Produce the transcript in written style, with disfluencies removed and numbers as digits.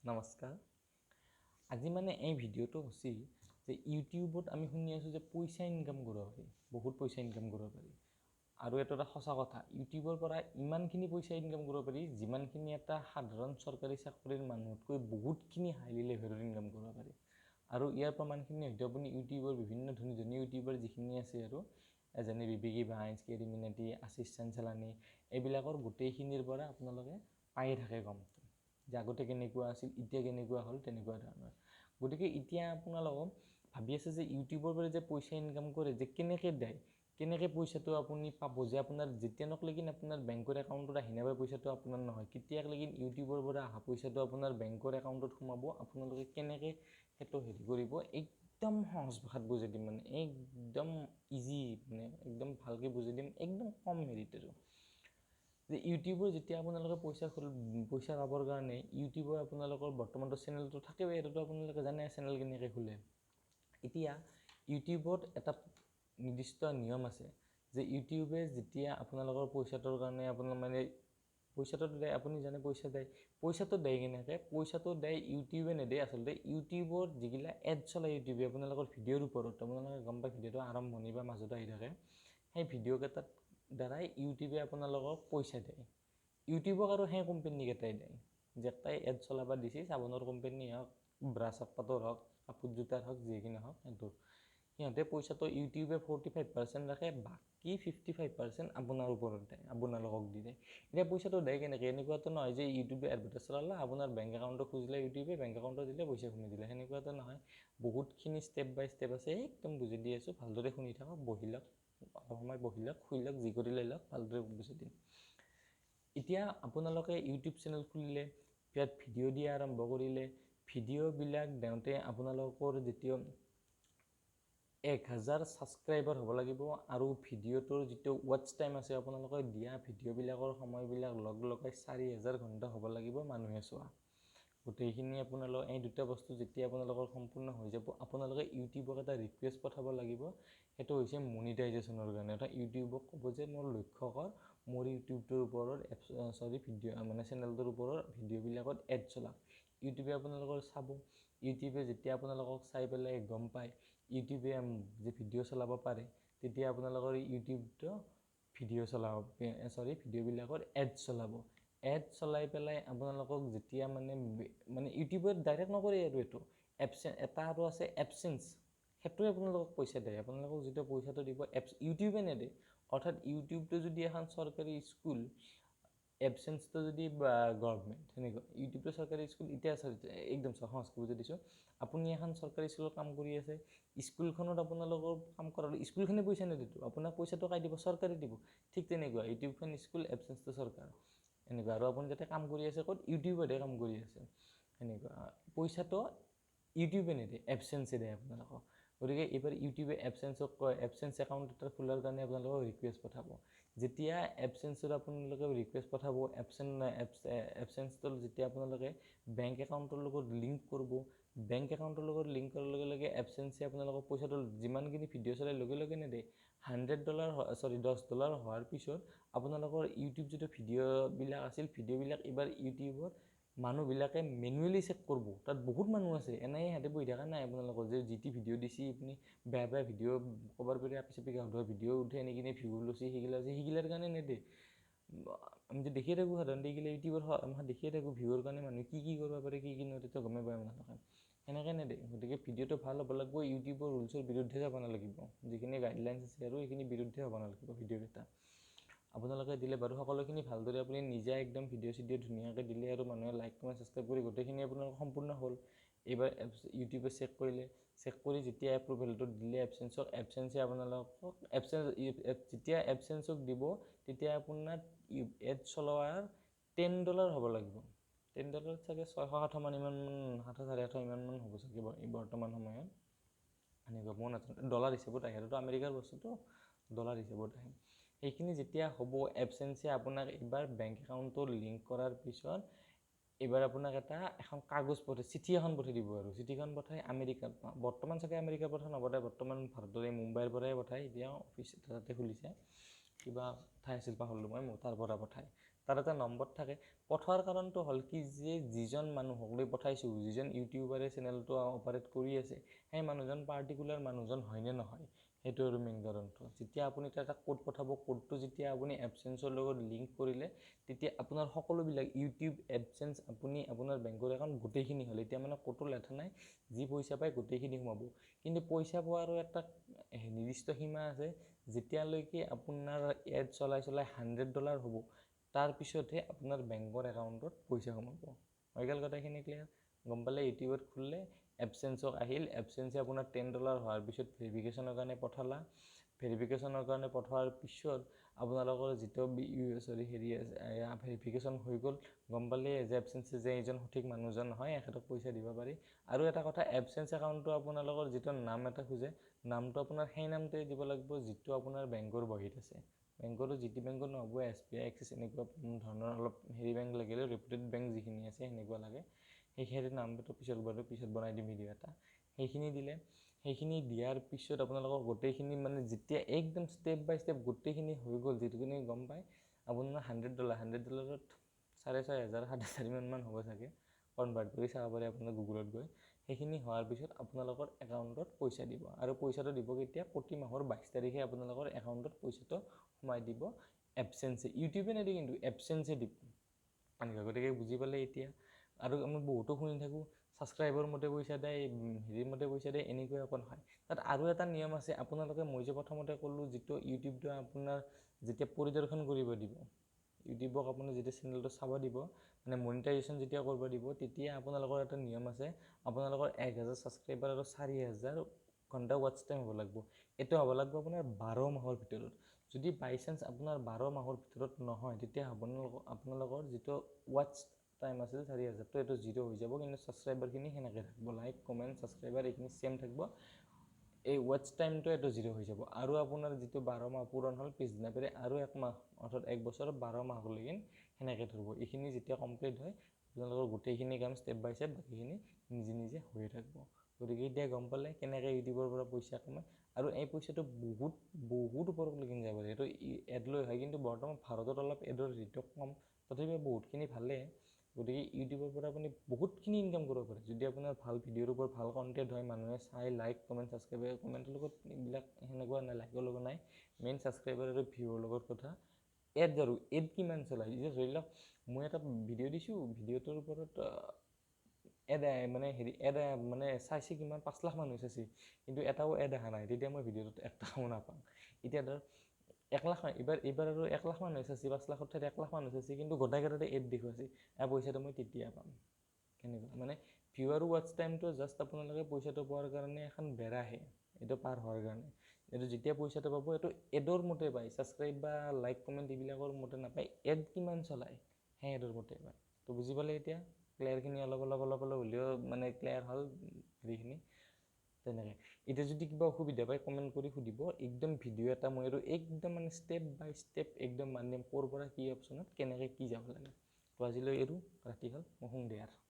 নমস্কাৰ। আজি মানে এই ভিডিঅ'টো হৈছে যে ইউটিউবত আমি শুনি আছোঁ যে পইচা ইনকাম কৰিব পাৰি, বহুত পইচা ইনকাম কৰিব পাৰি। আৰু এইটো এটা সঁচা কথা, ইউটিউবৰ পৰা ইমানখিনি পইচা ইনকাম কৰিব পাৰি যিমানখিনি এটা সাধাৰণ চৰকাৰী চাকৰিৰ মানুহতকৈ বহুতখিনি হাইলি লেভেলৰ ইনকাম কৰিব পাৰি। আৰু ইয়াৰ প্ৰমাণখিনি হয়তো আপুনি ইউটিউবৰ বিভিন্ন ধনী ধনী ইউটিউবাৰ যিখিনি আছে আৰু যেনে বিবেকি ভাইন্স, কেৰি মিনাটি, আশিষ চাঞ্চলানী, এইবিলাকৰ গোটেইখিনিৰ পৰা আপোনালোকে পায়ে থাকে গমটো যে আগতে কেনেকুৱা আছিল, এতিয়া কেনেকুৱা হ'ল, তেনেকুৱা ধৰণৰ। গতিকে এতিয়া আপোনালোকক ভাবি আছে যে ইউটিউবৰ পৰা যে পইচা ইনকাম কৰে যে কেনেকৈ দেয়, কেনেকৈ পইচাটো আপুনি পাব, যে আপোনাৰ যেতিয়ালৈকে আপোনাৰ বেংকৰ একাউণ্টত আহি নাপায় পইচাটো আপোনাৰ নহয়, কেতিয়ালৈকে ইউটিউবৰ পৰা অহা পইচাটো আপোনাৰ বেংকৰ একাউণ্টত সোমাব, আপোনালোকে কেনেকৈ সেইটো হেৰি কৰিব, একদম সহজ ভাষাত বুজাই দিম। মানে একদম ইজি, মানে একদম ভালকৈ বুজাই দিম, একদম কম হেৰিত আৰু। যে ইউটিউবৰ যেতিয়া আপোনালোকে পইচা পাবৰ কাৰণে ইউটিউবৰ আপোনালোকৰ বৰ্তমানটো চেনেলটো থাকেই, এইটোতো আপোনালোকে জানে চেনেল কেনেকৈ খোলে। এতিয়া ইউটিউবত এটা নিৰ্দিষ্ট নিয়ম আছে যে ইউটিউবে যেতিয়া আপোনালোকৰ পইচাটোৰ কাৰণে আপোনাৰ মানে পইচাটো দিয়ে, আপুনি জানে পইচাটো দিয়ে কেনেকৈ, পইচাটো দিয়ে ইউটিউবে নেদেয়। আচলতে ইউটিউবত যিগিলা এড চলাই ইউটিউবে আপোনালোকৰ ভিডিঅ'ৰ ওপৰত, আপোনালোকে গম পায় ভিডিঅ'টো আৰম্ভণি বা মাজত আহি থাকে, সেই ভিডিঅ'কেইটাৰ দ্বাৰাই ইউটিউবে আপোনালোকক পইচা দিয়ে। ইউটিউবক আৰু সেই কোম্পানীকেইটাই দিয়ে যেটাই এড চলাব দিছে, চাবোনৰ কোম্পানী হওক, ব্ৰাছ পাতৰ হওক, কাপোৰ জোতাৰ হওক, যিখিনি হওক, সেইটোৰ সিহঁতে পইচাটো ইউটিউবে 45% ৰাখে, বাকী 55% আপোনাৰ ওপৰত দিয়ে, আপোনালোকক দি দিয়ে। এতিয়া পইচাটো দিয়ে কেনেকৈ, এনেকুৱাতো নহয় যে ইউটিউবে এডভাৰটাইজ চলালে আপোনাৰ বেংক একাউণ্টটো খুজিলে ইউটিউবে বেংক একাউণ্টত দিলে পইচা শুনি দিলে, সেনেকুৱাতো নহয়। বহুতখিনি ষ্টেপ বাই ষ্টেপ আছে, একদম বুজাই দি আছোঁ, ভালদৰে শুনি থাকক, বহি লওক, অলপ সময় বহি লওক, শুই লওক, যি কৰি লৈ লওক, ভালদৰে বুজাই দিম। এতিয়া আপোনালোকে ইউটিউব চেনেল খুলিলে, ইয়াত ভিডিঅ' দিয়া আৰম্ভ কৰিলে, ভিডিঅ'বিলাক দিওঁতে আপোনালোকৰ যেতিয়া 1000 ছাবস্ক্ৰাইবাৰ হ'ব লাগিব, আৰু ভিডিঅ'টোৰ যিটো ৱাটচ টাইম আছে, আপোনালোকে দিয়া ভিডিঅ'বিলাকৰ সময়বিলাক লগাই 4000 ঘণ্টা হ'ব লাগিব মানুহে চোৱা। গোটেইখিনি আপোনালোক এই দুটা বস্তু যেতিয়া আপোনালোকৰ সম্পূৰ্ণ হৈ যাব, আপোনালোকে ইউটিউবক এটা ৰিকুৱেষ্ট পঠাব লাগিব। সেইটো হৈছে মনিটাইজেশ্যনৰ কাৰণে। অৰ্থাৎ ইউটিউবক ক'ব যে মোৰ লক্ষ্য কৰ, মোৰ ইউটিউবটোৰ ওপৰত ভিডিঅ' মানে চেনেলটোৰ ওপৰত ভিডিঅ'বিলাকত এড চলাওক। ইউটিউবে আপোনালোকৰ চাব, ইউটিউবে যেতিয়া আপোনালোকক চাই পেলাই গম পায় ইউটিউবে যে ভিডিঅ' চলাব পাৰে, তেতিয়া আপোনালোকৰ ইউটিউবটো ভিডিঅ'বিলাকত এড চলাব। এড চলাই পেলাই আপোনালোকক যেতিয়া মানে ইউটিউবত ডাইৰেক্ট নকৰে, আৰু এইটো এটা আৰু আছে এপচেঞ্চ, সেইটোৱে আপোনালোকক পইচা দিয়ে। আপোনালোকক যেতিয়া পইচাটো দিব ইউটিউবে নেদে। অৰ্থাৎ ইউটিউবটো যদি এখন চৰকাৰী স্কুল, এবচেঞ্চটো যদি গভৰ্ণমেণ্ট, সেনেকুৱা। ইউটিউবটো চৰকাৰী স্কুল, এতিয়া একদম সহজকৈ বুজাই দিছোঁ। আপুনি এখন চৰকাৰী স্কুলত কাম কৰি আছে, স্কুলখনত আপোনালোকৰ কাম কৰাৰ স্কুলখনে পইচা নিদিব, আপোনাক পইচাটো কাই দিব, চৰকাৰে দিব। ঠিক তেনেকুৱা ইউটিউবখন স্কুল, এবচেঞ্চটো চৰকাৰ, এনেকুৱা। আৰু আপুনি যাতে কাম কৰি আছে ক'ত, ইউটিউবতহে কাম কৰি আছে, সেনেকুৱা। পইচাটো ইউটিউবে নিদিয়ে, এবচেঞ্চে দিয়ে আপোনালোকক। গতিকে এইবাৰ ইউটিউবে এবচেঞ্চ একাউণ্ট এটা খোলাৰ কাৰণে আপোনালোকক ৰিকুৱেষ্ট পঠাব। যেতিয়া এবচেঞ্চত আপোনালোকে ৰিকুৱেষ্ট পঠাব, এবচেঞ্চটো যেতিয়া আপোনালোকে বেংক একাউণ্টৰ লগত লিংক কৰিব, বেংক একাউণ্টৰ লগত লিংক কৰাৰ লগে লগে এবচেঞ্চে আপোনালোকক পইচাটো যিমানখিনি ভিডিঅ' চলাই লগে লগে নেদে। $10 হোৱাৰ পিছত আপোনালোকৰ ইউটিউব যিটো ভিডিঅ'বিলাক আছিল, ভিডিঅ'বিলাক এইবাৰ ইউটিউবত মানুহবিলাকে মেনুৱেলি চেক কৰিব। তাত বহুত মানুহ আছে, এনেই সিহঁতে বহি থকা নাই আপোনালোকৰ যে যিটি ভিডিঅ' দিছে, আপুনি বেয়া বেয়া ভিডিঅ' ক'বাৰ পৰা ভিডিঅ' উঠাই আনি কিনে ভিউ লৈছে, সেইগিলাৰ কাৰণে নেদে। আমি যে দেখিয়ে থাকোঁ সাধাৰণতে এইগিলা ইউটিউবৰ দেখিয়ে থাকোঁ, ভিউৰ কাৰণে মানুহে কি কৰিব পাৰে, কি নদে গমেই পায় আপোনালোকে, সেনেকৈ নেদে। গতিকে ভিডিঅ'টো ভাল হ'ব লাগিব, ইউটিউবৰ ৰুলছৰ বিৰুদ্ধে যাব নালাগিব, যিখিনি গাইডলাইনছ আছে আৰু সেইখিনি বিৰুদ্ধে হ'ব নালাগিব ভিডিঅ'কেইটা। আপোনালোকে দিলে বাৰু সকলোখিনি ভালদৰে আপুনি নিজে একদম ভিডিঅ' ধুনীয়াকৈ দিলে, আৰু মানুহে লাইক কমেণ্ট ছাবস্ক্ৰাইব কৰি গোটেইখিনি আপোনালোকৰ সম্পূৰ্ণ হ'ল। এইবাৰ ইউটিউবে চেক কৰি যেতিয়া এপ্ৰুভেলটো দিলে এবচেঞ্চে আপোনালোকক যেতিয়া এবচেঞ্চক দিব, তেতিয়া আপোনাৰ এড চলোৱাৰ $10 হ'ব লাগিব। $10 চাগে 600-700 মান, ইমান 700-800 ইমান মান হ'ব চাগে বৰ্তমান সময়ত, সেনেকুৱা। মই নাজানো, ডলাৰ হিচাপত আহে, সেইটো আমেৰিকাৰ বস্তুটো, ডলাৰ হিচাপত আহে। সেইখিনি যেতিয়া হ'ব, এবচেঞ্চে আপোনাক এইবাৰ বেংক একাউণ্টটো লিংক কৰাৰ পিছত এইবাৰ আপোনাক এখন কাগজ চিঠি এখন পঠাই দিব। আৰু চিঠিখন পঠাই আমেৰিকাত, বৰ্তমান চাগে আমেৰিকাৰ পৰা নপঠায়, বৰ্তমান ভাৰতৰ এই মুম্বাইৰ পৰাই পঠায়। এতিয়া অফিচ তাতে খুলিছে, কিবা ঠাই আছিল পাহৰিলোঁ মই, তাৰ পৰা পঠায়। তাৰ এটা নম্বৰ থাকে। পঠোৱাৰ কাৰণটো হ'ল কি যে যিজন মানুহক লৈ পঠাইছোঁ, যিজন ইউটিউবাৰে চেনেলটো অপাৰেট কৰি আছে, সেই মানুহজন পাৰ্টিকুলাৰ মানুহজন হয়নে নহয়, সেইটো আৰু মেইন কাৰণটো। যেতিয়া আপুনি এটা কোড পঠাব, কোডটো যেতিয়া আপুনি এডচেন্সৰ লগত লিংক কৰিলে, তেতিয়া আপোনাৰ সকলোবিলাক ইউটিউব এডচেন্স আপুনি আপোনাৰ বেংকৰ একাউণ্ট গোটেইখিনি হ'ল। এতিয়া মানে ক'তো লেঠা নাই, যি পইচা পায় গোটেইখিনি সোমাব। কিন্তু পইচা পোৱাৰো এটা নিৰ্দিষ্ট সীমা আছে। যেতিয়ালৈকে আপোনাৰ এড চলাই $100 হ'ব, তাৰপিছতহে আপোনাৰ বেংকৰ একাউণ্টত পইচা সোমাব। হৈ গ'ল কথাখিনি ক্লিয়াৰ? গম পালে? ইউটিউবত খুলিলে এডচেন্সক আহিল, এডচেন্সে আপোনাৰ $10 হোৱাৰ পিছত ভেৰিফিকেশ্যনৰ কাৰণে পঠালা। ভেৰিফিকেশ্যনৰ কাৰণে পঠোৱাৰ পিছত আপোনালোকৰ যিটো ভেৰিফিকেশ্যন হৈ গ'ল, গম পালে যে এডচেন্সে যে এইজন সঠিক মানুহজন হয়, এখেতক পইচা দিব পাৰি। আৰু এটা কথা, এডচেন্স একাউণ্টটো আপোনালোকৰ যিটো নাম এটা খোজে, নামটো আপোনাৰ সেই নামটোৱে দিব লাগিব যিটো আপোনাৰ বেংকৰ বহীত আছে। বেংকৰো যিটো বেংকৰ নহ'ব, SBI, এক্সিছ এনেকুৱা ধৰণৰ অলপ বেংক লাগিলে, ৰেপুটেড বেংক যিখিনি আছে সেনেকুৱা লাগে। সেইখিনি নামটো পিছত বনাই দিম ভিডিঅ' এটা। সেইখিনি দিলে, সেইখিনি দিয়াৰ পিছত আপোনালোকক গোটেইখিনি মানে যেতিয়া একদম ষ্টেপ বাই ষ্টেপ গোটেইখিনি হৈ গ'ল, যিটোখিনি গম পায়, আপোনাৰ $100 6,500 7,000 হ'ব চাগে, কনভাৰ্ট কৰি চাব পাৰে আপোনাৰ গুগলত গৈ। সেইখিনি হোৱাৰ পিছত আপোনালোকৰ একাউণ্টত পইচা দিব। আৰু পইচাটো দিব কেতিয়া? প্ৰতি মাহৰ 22 তাৰিখে আপোনালোকৰ একাউণ্টত পইচাটো সোমাই দিব এডচেন্সে। ইউটিউবে নিদিয়ে কিন্তু এডচেন্সে দিব। গতিকে বুজি পালে এতিয়া? আৰু আমি বহুতো শুনি থাকোঁ, ছাবস্ক্ৰাইবৰ মতে পইচা দিয়ে, মতে পইচা দিয়ে, এনেকুৱা একো নহয়। তাত আৰু এটা নিয়ম আছে, আপোনালোকে মই যে প্ৰথমতে ক'লোঁ, যিটো ইউটিউবটো আপোনাৰ যেতিয়া পৰিদৰ্শন কৰিব দিব, ইউটিউবক আপুনি যেতিয়া চেনেলটো চাব দিব, মানে মনিটাইজেশ্যন যেতিয়া কৰিব দিব, তেতিয়া আপোনালোকৰ এটা নিয়ম আছে, আপোনালোকৰ 1000 ছাবস্ক্ৰাইবাৰ আৰু 4000 ঘণ্টা ৱাটচ টাইম হ'ব লাগিব। এইটো হ'ব লাগিব আপোনাৰ 12 মাহৰ ভিতৰত। যদি বাই চান্স আপোনাৰ 12 মাহৰ ভিতৰত নহয়, তেতিয়া আপোনালোকৰ যিটো ৱাটচ টাইম আছিল 4000, তো এইটো 0 হৈ যাব। কিন্তু ছাবস্ক্ৰাইবাৰখিনি সেনেকৈ থাকিব, লাইক কমেণ্ট ছাবস্ক্ৰাইবাৰ এইখিনি ছেম থাকিব। এই ৱাটচ টাইমটো এইটো 0 হৈ যাব। আৰু আপোনাৰ যিটো 12 মাহ পূৰণ হ'ল, পিছদিনা পেৰে আৰু 1 মাহ, অৰ্থাৎ 1 বছৰ 12 মাহলৈকে সেনেকৈ ধৰিব। এইখিনি যেতিয়া কমপ্লিট হয়, আপোনালোকৰ গোটেইখিনি কাম ষ্টেপ বাই ষ্টেপ বাকীখিনি নিজে নিজে হৈয়ে থাকিব। গতিকে এতিয়া গম পালে কেনেকৈ ইউটিউবৰ পৰা পইচা কমায়। আৰু এই পইচাটো বহুত ওপৰলৈকে যাব পাৰে। এইটো এড লৈ হয়, কিন্তু বৰ্তমান ভাৰতত অলপ এডৰ ৰেটটো কম, তথাপিও বহুতখিনি ভালেই। গতিকে ইউটিউবৰ পৰা আপুনি বহুতখিনি ইনকাম কৰিব পাৰে, যদি আপোনাৰ ভাল ভিডিঅ'ৰ ওপৰত ভাল কণ্টেণ্ট হয়, মানুহে চাই, লাইক কমেণ্ট ছাবস্ক্ৰাইবাৰ, কমেণ্টৰ লগত এইবিলাক সেনেকুৱা নাই, লাইকৰ লগত নাই, মেইন ছাবস্ক্ৰাইবাৰ আৰু ভিউৰ লগত কথা। এড আৰু এড কিমান চলায়, এতিয়া ধৰি লওক মই এটা ভিডিঅ' দিছোঁ, ভিডিঅ'টোৰ ওপৰত এড মানে চাইছে কিমান 5 লাখ মানুহ চাইছে, কিন্তু এটাও এড অহা নাই, তেতিয়া মই ভিডিঅ'টোত 1 টকাও নাপাম। এতিয়া ধৰ 1 লাখ, এইবাৰ আৰু 1 লাখ মানুহ চাইছে, 5 লাখৰ ঠাইত 1 লাখ মানুহ চাইছে, কিন্তু গোটেইকেইটাতে এড দেখুৱাইছে, পইচাটো মই তেতিয়া পাম। কেনেকুৱা মানে ভিউ আৰু ৱাটচ টাইমটো জাষ্ট আপোনালোকে পইচাটো পোৱাৰ কাৰণে এখন বেৰাহে, এইটো পাৰ হোৱাৰ কাৰণে। এইটো যেতিয়া পইচাটো পাব, এইটো এডৰ মতে পায়, ছাবস্ক্ৰাইব বা লাইক কমেণ্ট এইবিলাকৰ মতে নাপায়, এড কিমান চলায় সেই এডৰ মতে পায়। তো বুজি পালে এতিয়া? ক্লিয়াৰখিনি অলপ হ'লেও মানে ক্লিয়াৰ হ'ল হেৰিখিনি। তেনেকৈ এতিয়া যদি কিবা অসুবিধা পায় কমেণ্ট কৰি সুধিব, একদম ভিডিঅ' এটা মই আৰু একদম মানে ষ্টেপ বাই ষ্টেপ একদম মানে ক'ৰ পৰা কি অপশ্যনত কেনেকৈ কি যাব লাগে। তো আজিলৈ এৰো, ৰাতি হ'ল, মই শুম দে আৰু।